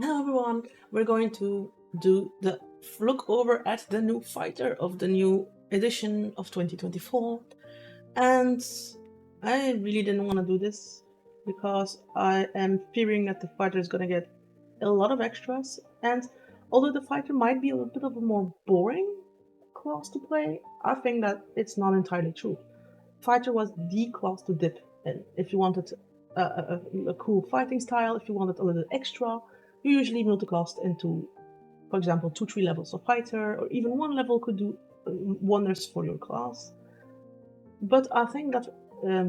Hello everyone, we're going to do the look over at the new fighter of the new edition of 2024, and I really didn't want to do this because I am fearing that the fighter is going to get a lot of extras, and although the fighter might be a little bit of a more boring class to play, I think that it's not entirely true. Fighter was the class to dip in. If you wanted a cool fighting style, if you wanted a little extra, you usually multiclassed into, for example, 2-3 levels of fighter, or even one level could do wonders for your class. But I think that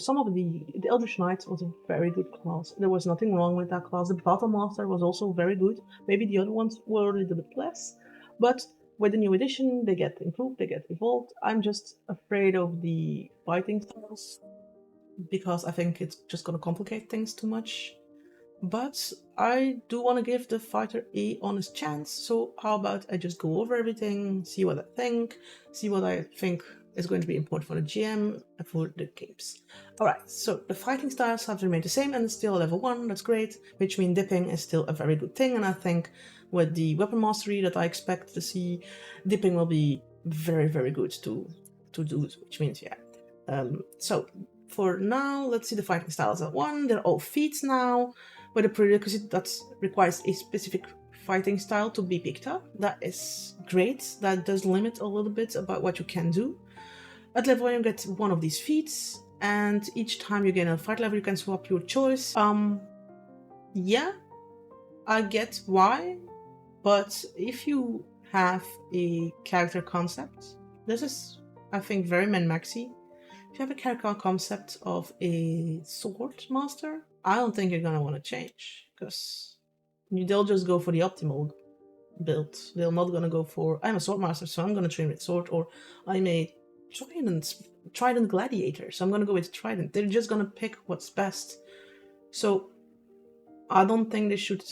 some of the Eldritch Knight was a very good class. There was nothing wrong with that class. The Battle Master was also very good. Maybe the other ones were a little bit less, but with the new edition, they get improved, they get evolved. I'm just afraid of the fighting styles because I think it's just going to complicate things too much. But I do want to give the fighter a honest chance, so how about I just go over everything, see what I think is going to be important for the GM and for the games. Alright, so the fighting styles have remained the same and it's still level 1, that's great, which means dipping is still a very good thing, and I think with the weapon mastery that I expect to see, dipping will be very, very good to do, which means, yeah. So, for now, let's see the fighting styles at 1, they're all feats now, with a prerequisite that requires a specific fighting style to be picked up. That is great. That does limit a little bit about what you can do. At level 1 you get one of these feats, and each time you gain a fight level you can swap your choice. Yeah, I get why, but if you have a character concept, this is, I think, very min-maxy. If you have a character concept of a sword master, I don't think you're gonna want to change, because they'll just go for the optimal build. They're not gonna go for, I'm a sword master, so I'm gonna train with sword, or I'm a trident gladiator, so I'm gonna go with trident. They're just gonna pick what's best. So I don't think they should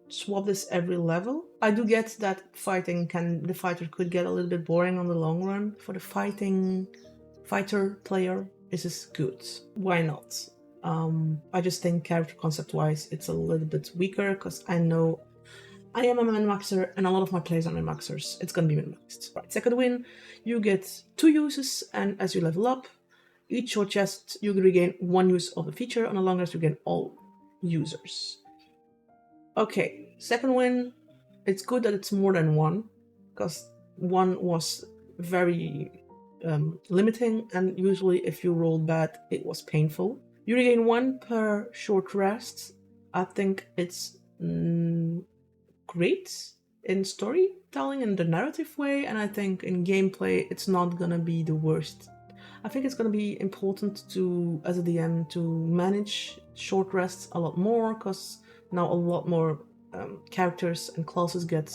swap this every level. I do get that the fighter could get a little bit boring on the long run. For the fighter player, this is good. Why not? I just think character concept wise it's a little bit weaker, because I know I am a min-maxer and a lot of my players are min-maxers. It's gonna be min-maxed. Right, second win, you get 2 uses, and as you level up, each short rest you regain 1 use of a feature, and the long rest you gain all users. Okay, second win, it's good that it's more than 1, because 1 was very limiting, and usually if you rolled bad, it was painful. You regain 1 per short rest. I think it's great in storytelling in the narrative way, and I think in gameplay it's not gonna be the worst. I think it's gonna be important to, as a DM, to manage short rests a lot more, because now a lot more characters and classes get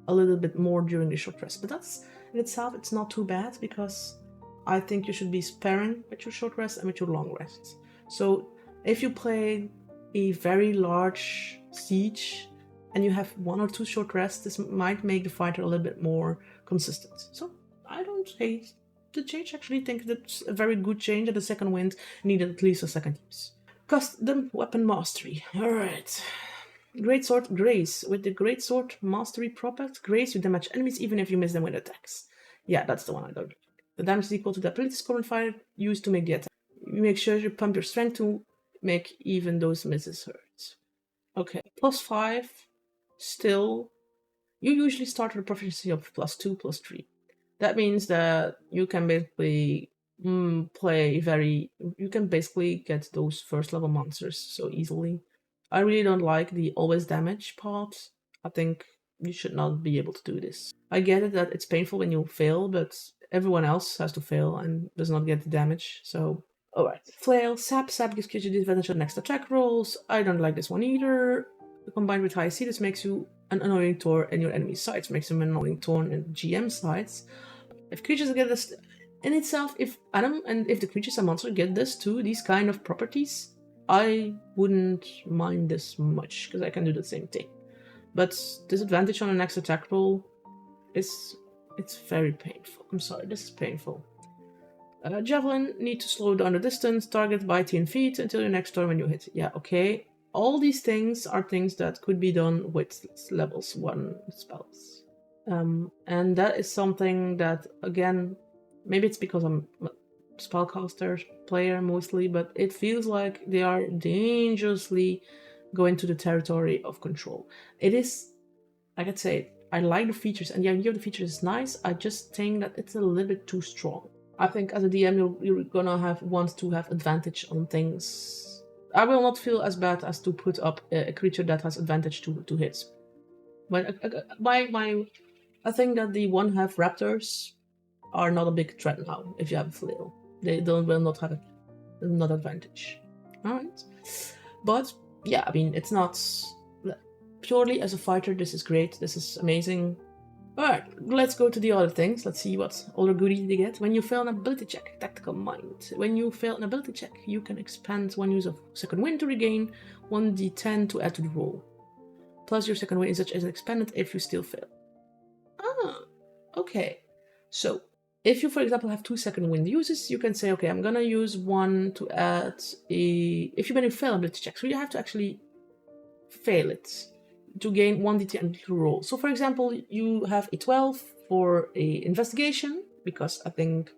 a little bit more during the short rest. But that's in itself, it's not too bad, because I think you should be sparing with your short rest and with your long rests. So if you play a very large siege and you have 1 or 2 short rests, this might make the fighter a little bit more consistent. So I don't hate the change. Actually think that's a very good change, and the second wind needed at least a second use. Custom weapon mastery. Alright. Greatsword Grace. With the Greatsword Mastery property, Grace, you damage enemies even if you miss them with attacks. Yeah, that's the one I don't like. The damage is equal to the ability score and fire used to make the attack. You make sure you pump your strength to make even those misses hurt. Okay, +5. Still, you usually start with a proficiency of +2, +3. That means that you can basically you can basically get those first level monsters so easily. I really don't like the always damage part. I think you should not be able to do this. I get it that it's painful when you fail, but everyone else has to fail and does not get the damage, so... Alright. Flail, Sap gives you disadvantage on next attack rolls. I don't like this one either. Combined with High C, this makes you an annoying thorn in your enemy's sides, makes them an annoying thorn in GM sides. If creatures get this in itself, if the creatures and monsters get this too, these kind of properties, I wouldn't mind this much, because I can do the same thing. But disadvantage on the next attack roll it's very painful. I'm sorry, this is painful. Javelin, need to slow down the distance, target by 10 feet until your next turn when you hit. Yeah, okay. all these things are things that could be done with levels 1 spells. And that is something that, again, maybe it's because I'm a spellcaster player mostly, but it feels like they are dangerously going to the territory of control. It is, like I say, I like the features, and the idea of the features is nice. I just think that it's a little bit too strong. I think as a DM, you're gonna want to have advantage on things. I will not feel as bad as to put up a creature that has advantage to hits. But I think that the 1/2 raptors are not a big threat now. If you have a flail, they will not have not advantage. All right, but yeah, I mean, it's not purely as a fighter. This is great. This is amazing. Alright, let's go to the other things. Let's see what other goodies they get. When you fail an ability check, Tactical Mind. When you fail an ability check, you can expend one use of Second Wind to regain 1d10 to add to the roll. Plus your Second Wind is expended if you still fail. Ah, okay. So, if you, for example, have 2 Second Wind uses, you can say, okay, I'm gonna use one to add a... If you're gonna fail ability check, so you have to actually fail it to gain 1d10 to roll. So for example, you have a 12 for a investigation, because I think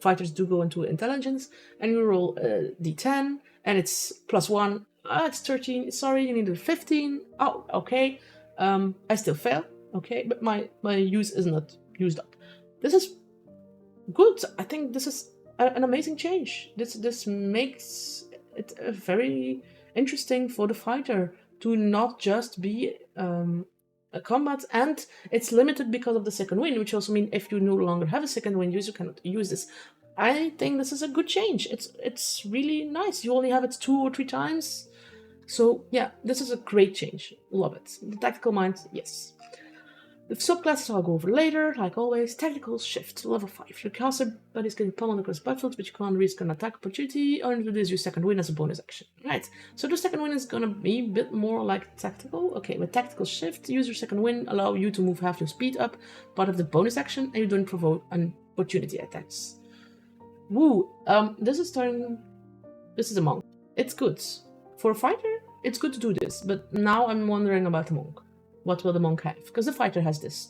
fighters do go into intelligence, and you roll a d10, and it's +1. It's 13. Sorry, you need a 15. Oh, okay. I still fail. Okay, but my use is not used up. This is good. I think this is an amazing change. This makes it very interesting for the fighter to not just be a combat, and it's limited because of the Second Wind, which also means if you no longer have a Second Wind use, you cannot use this. I think this is a good change. It's really nice. You only have it 2 or 3 times. So yeah, this is a great change. Love it. The Tactical Mind, yes. The subclasses I'll go over later, like always. Tactical Shift, level 5. Your caster buddies can pummel across battlefield, which you can't risk an attack opportunity, or do this use Second Wind as a bonus action. Right, so the Second Wind is gonna be a bit more like Tactical. Okay, with Tactical Shift, use your Second Wind, allow you to move half your speed up, part of the bonus action, and you don't provoke an opportunity attacks. Woo, this is a monk. It's good. For a fighter, it's good to do this, but now I'm wondering about the monk. What will the monk have? Because the fighter has this.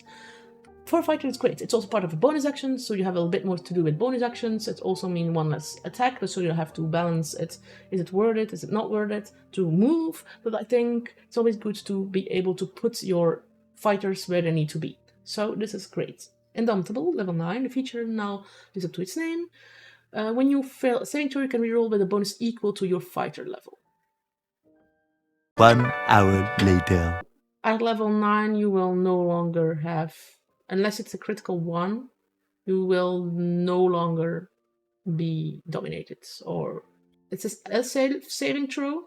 For a fighter, it's great. It's also part of a bonus action, so you have a little bit more to do with bonus actions. It also means one less attack, so you have to balance it. Is it worth it? Is it not worth it to move? But I think it's always good to be able to put your fighters where they need to be. So this is great. Indomitable, level 9. The feature now lives up to its name. When you fail a saving throw, you can reroll with a bonus equal to your fighter level. 1 hour later. At level 9, you will no longer have, unless it's a critical 1, you will no longer be dominated. Or it's a saving throw.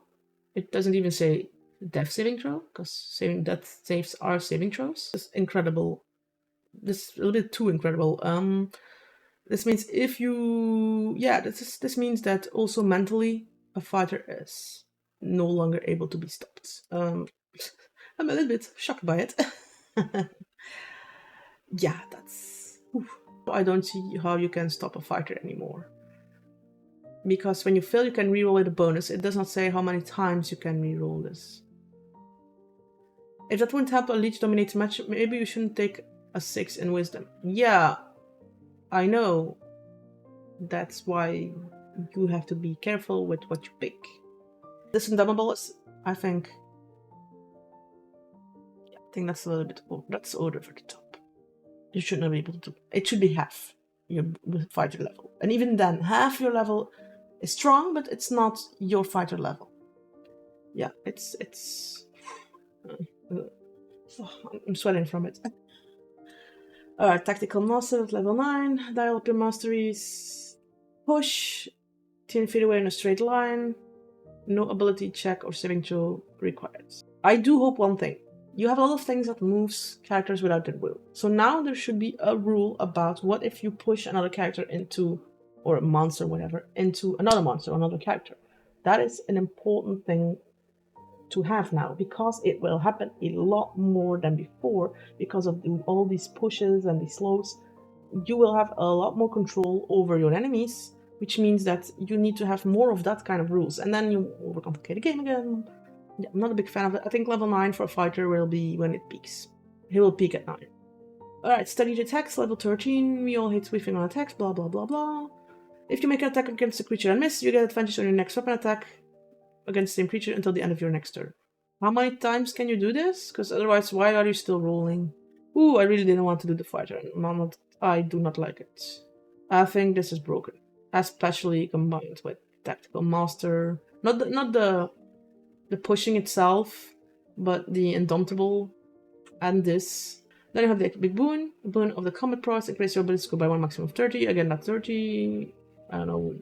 It doesn't even say death saving throw, because death saves are saving throws. It's incredible. This is a little bit too incredible. This means if you, this means that also mentally a fighter is no longer able to be stopped. I'm a little bit shocked by it. Yeah, that's... Oof. I don't see how you can stop a fighter anymore. Because when you fail, you can reroll with a bonus. It does not say how many times you can reroll this. If that wouldn't help a leech dominates match, maybe you shouldn't take a 6 in wisdom. Yeah, I know. That's why you have to be careful with what you pick. This Indomitable is, I think that's a little bit, that's over the top. You should not be able to, it should be half your fighter level. And even then, half your level is strong, but it's not your fighter level. Yeah, I'm sweating from it. Alright, Tactical Master at level 9. Dial up your masteries. Push 10 feet away in a straight line. No ability check or saving throw required. I do hope one thing. You have a lot of things that moves characters without their will. So now there should be a rule about what if you push another character into, or a monster, whatever, into another monster or another character. That is an important thing to have now, because it will happen a lot more than before because of all these pushes and these slows. You will have a lot more control over your enemies, which means that you need to have more of that kind of rules, and then you overcomplicate the game again. Yeah, I'm not a big fan of it. I think level 9 for a fighter will be when it peaks. He will peak at 9. Alright, studied attacks, level 13. We all hit sweeping on attacks, blah blah blah blah. If you make an attack against a creature and miss, you get advantage on your next weapon attack against the same creature until the end of your next turn. How many times can you do this? Because otherwise, why are you still rolling? Ooh, I really didn't want to do the fighter. I do not like it. I think this is broken, especially combined with tactical master. Not the pushing itself, but the indomitable and this. Then you have the big boon of the combat price. Increase your ability to go by one maximum of 30. Again, not 30. I don't know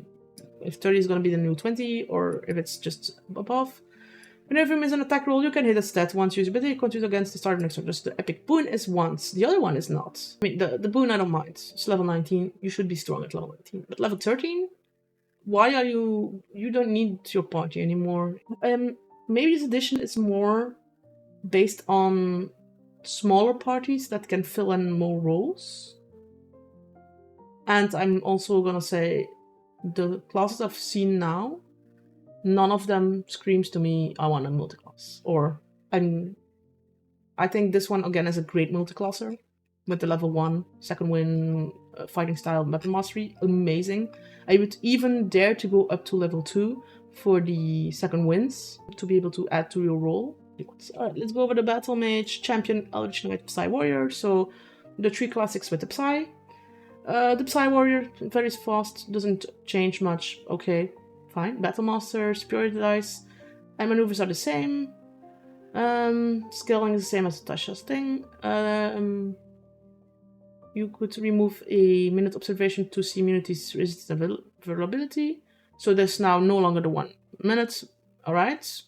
if 30 is going to be the new 20 or if it's just above. Whenever you miss an attack roll, you can hit a stat once. Use ability continues against the start of next turn. Just the epic boon is once. The other one is not. I mean, the boon I don't mind. It's level 19. You should be strong at level 19. But level 13? Why are you... You don't need your party anymore. Maybe this edition is more based on smaller parties that can fill in more roles. And I'm also gonna say the classes I've seen now, none of them screams to me, I want a multiclass. Or, I think this one again is a great multiclasser with the level 1, second win, fighting style, weapon mastery, amazing. I would even dare to go up to level 2 for the second wins to be able to add to your role. Alright, let's go over the Battle Mage, Champion, Eldritch Knight, Psy Warrior. So, the 3 classics with the Psy. The Psy Warrior, very fast, doesn't change much. Okay, fine. Battle Master, Superiority Dice, and maneuvers are the same. Scaling is the same as Tasha's thing. You could remove a minute observation to see immunities resistance vulnerability. So there's now no longer the 1 minute. Alright.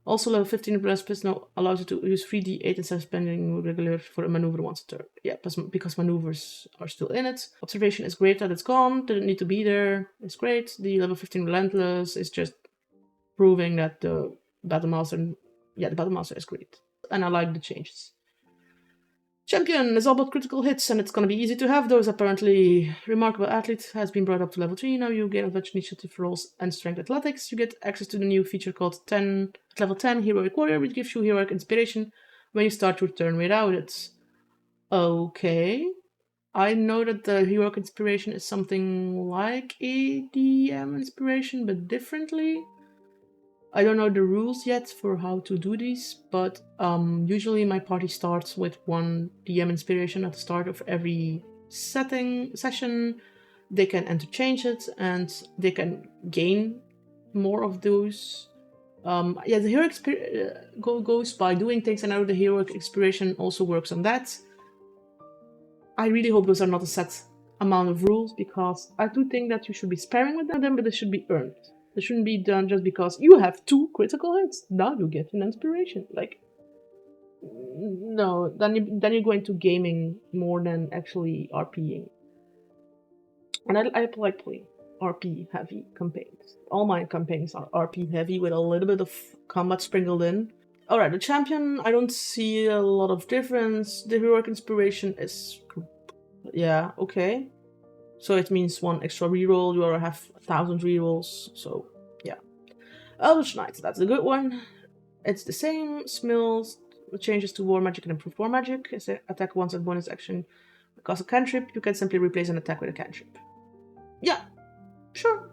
Also, level 15 plus now allows you to use 3d8 instead of spending regular for a maneuver once a turn. Yeah, because maneuvers are still in it. Observation is great that it's gone. Didn't need to be there. It's great. The level 15 Relentless is just proving that the Battlemaster... Yeah, the Battlemaster is great. And I like the changes. Champion is all about critical hits, and it's gonna be easy to have those, apparently. Remarkable Athlete has been brought up to level 3. Now you gain advantage initiative rolls and strength athletics. You get access to the new feature called level 10 Heroic Warrior, which gives you heroic inspiration when you start your turn without it. Okay. I know that the heroic inspiration is something like a DM inspiration, but differently. I don't know the rules yet for how to do these, but usually my party starts with 1 DM inspiration at the start of every session. They can interchange it and they can gain more of those. Yeah, the heroic goes by doing things, and I know the heroic inspiration also works on that. I really hope those are not a set amount of rules, because I do think that you should be sparing with them, but they should be earned. It shouldn't be done just because you have 2 critical hits. Now you get an inspiration. Like, no, then you're going to gaming more than actually RPing. And I like playing RP heavy campaigns. All my campaigns are RP heavy with a little bit of combat sprinkled in. Alright, the champion, I don't see a lot of difference. The heroic inspiration is... yeah, okay. So it means 1 extra reroll. You already have 1,000 rerolls, so yeah. Eldritch Knight, that's a good one. It's the same. Smells changes to War Magic and Improved War Magic. It's an attack once and bonus action. Because a cantrip, you can simply replace an attack with a cantrip. Yeah, sure.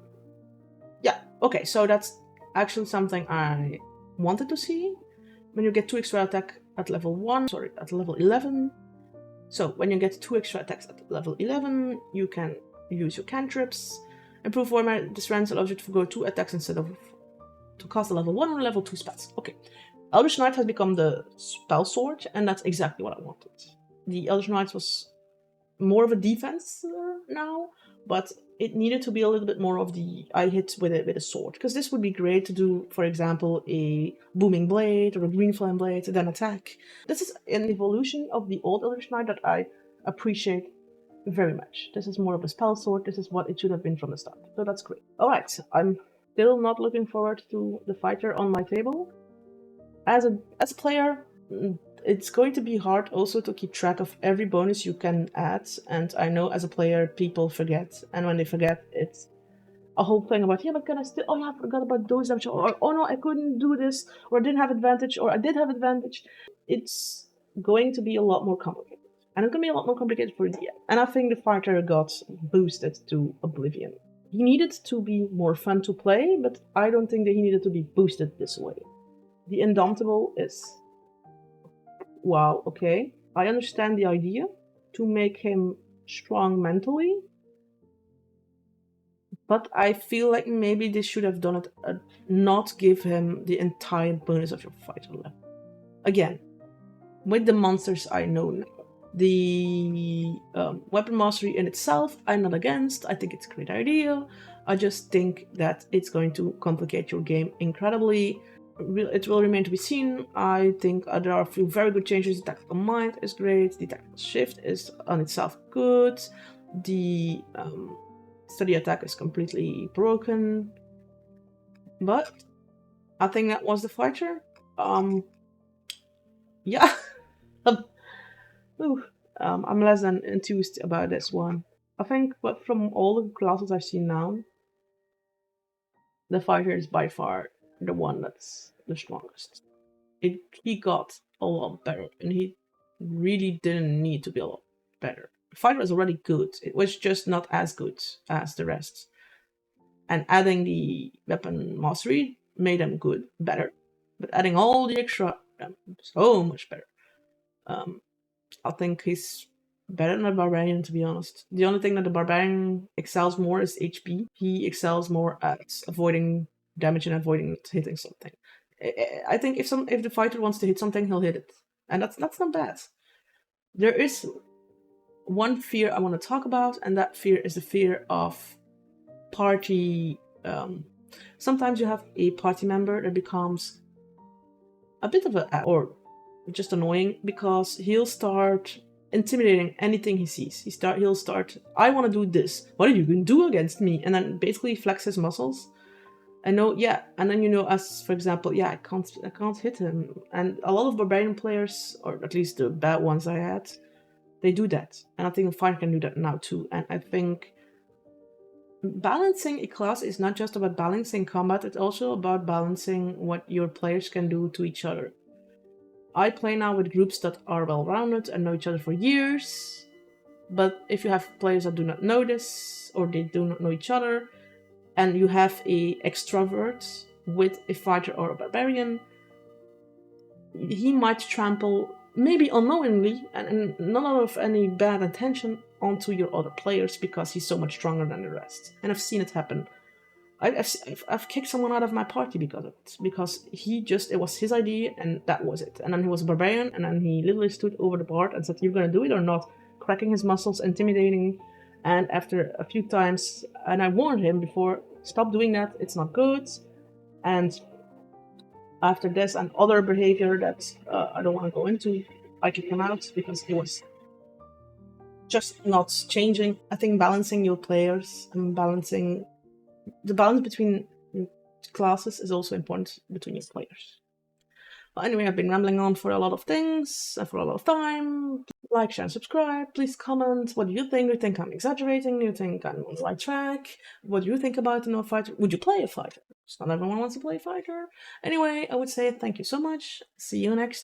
Yeah, okay, so that's actually something I wanted to see. When you get 2 extra attack at level 11. So, when you get 2 extra attacks at level 11, you can use your cantrips. Improved War Magic strength allows you to go 2 attacks instead of to cast a level 1 or level 2 spells. Okay. Eldritch Knight has become the spell sword, and that's exactly what I wanted. The Eldritch Knight was more of a defense now, but it needed to be a little bit more of the I hit with a sword. Because this would be great to do, for example, a booming blade or a green flame blade, then attack. This is an evolution of the old Eldritch Knight that I appreciate very much. This is more of a spell sword. This is what it should have been from the start. So that's great. Alright, I'm still not looking forward to the fighter on my table. As a player, it's going to be hard also to keep track of every bonus you can add, and I know as a player people forget, and when they forget, it's a whole thing about, yeah, but can I still, oh yeah, I forgot about those damage, or oh no, I couldn't do this, or I didn't have advantage, or I did have advantage. It's going to be a lot more complicated. And it's going to be a lot more complicated for the DM. And I think the fighter got boosted to oblivion. He needed to be more fun to play, but I don't think that he needed to be boosted this way. The Indomitable is, wow, okay. I understand the idea to make him strong mentally, but I feel like maybe they should have done it, not give him the entire bonus of your fighter level. Again, with the monsters I know now. The weapon mastery in itself, I'm not against. I think it's a great idea. I just think that it's going to complicate your game incredibly. It will remain to be seen. I think there are a few very good changes. The tactical mind is great. The tactical shift is on itself good. The steady attack is completely broken. But I think that was the fighter. Yeah. I'm less than enthused about this one. I think, but from all the classes I've seen now, the fighter is by far the one that's the strongest. He got a lot better, and he really didn't need to be a lot better. The fighter was already good. It was just not as good as the rest. And adding the weapon mastery made him better. But adding all the extra, so much better. I think he's better than a barbarian, to be honest. The only thing that the barbarian excels more is HP. He excels more at avoiding damage and avoiding hitting something. I think if the fighter wants to hit something, he'll hit it, and that's not bad. There is one fear I want to talk about, and that fear is the fear of party. Sometimes you have a party member that becomes a bit of or just annoying because he'll start intimidating anything he sees. He'll start, I want to do this. What are you going to do against me? And then basically flex his muscles. And then as for example, I can't hit him. And a lot of barbarian players, or at least the bad ones I had, they do that. And I think the fighter can do that now too. And I think balancing a class is not just about balancing combat, it's also about balancing what your players can do to each other. I play now with groups that are well-rounded and know each other for years, but if you have players that do not know this, or they do not know each other, and you have a extrovert with a fighter or a barbarian, he might trample, maybe unknowingly, and not out of any bad intention, onto your other players because he's so much stronger than the rest. And I've seen it happen. I've kicked someone out of my party because of it. Because it was his idea and that was it. And then he was a barbarian and then he literally stood over the board and said, "You're gonna do it or not?" Cracking his muscles, intimidating. And after a few times, and I warned him before, stop doing that, it's not good. And after this and other behavior that I don't want to go into, I kicked him out because he was just not changing. I think balancing your players and the balance between classes is also important between your players. But anyway, I've been rambling on for a lot of things and for a lot of time. Like, share, and subscribe. Please comment. What do you think? Do you think I'm exaggerating? Do you think I'm on the right track? What do you think about a fighter? Would you play a fighter? Not everyone wants to play a fighter. Anyway, I would say thank you so much. See you next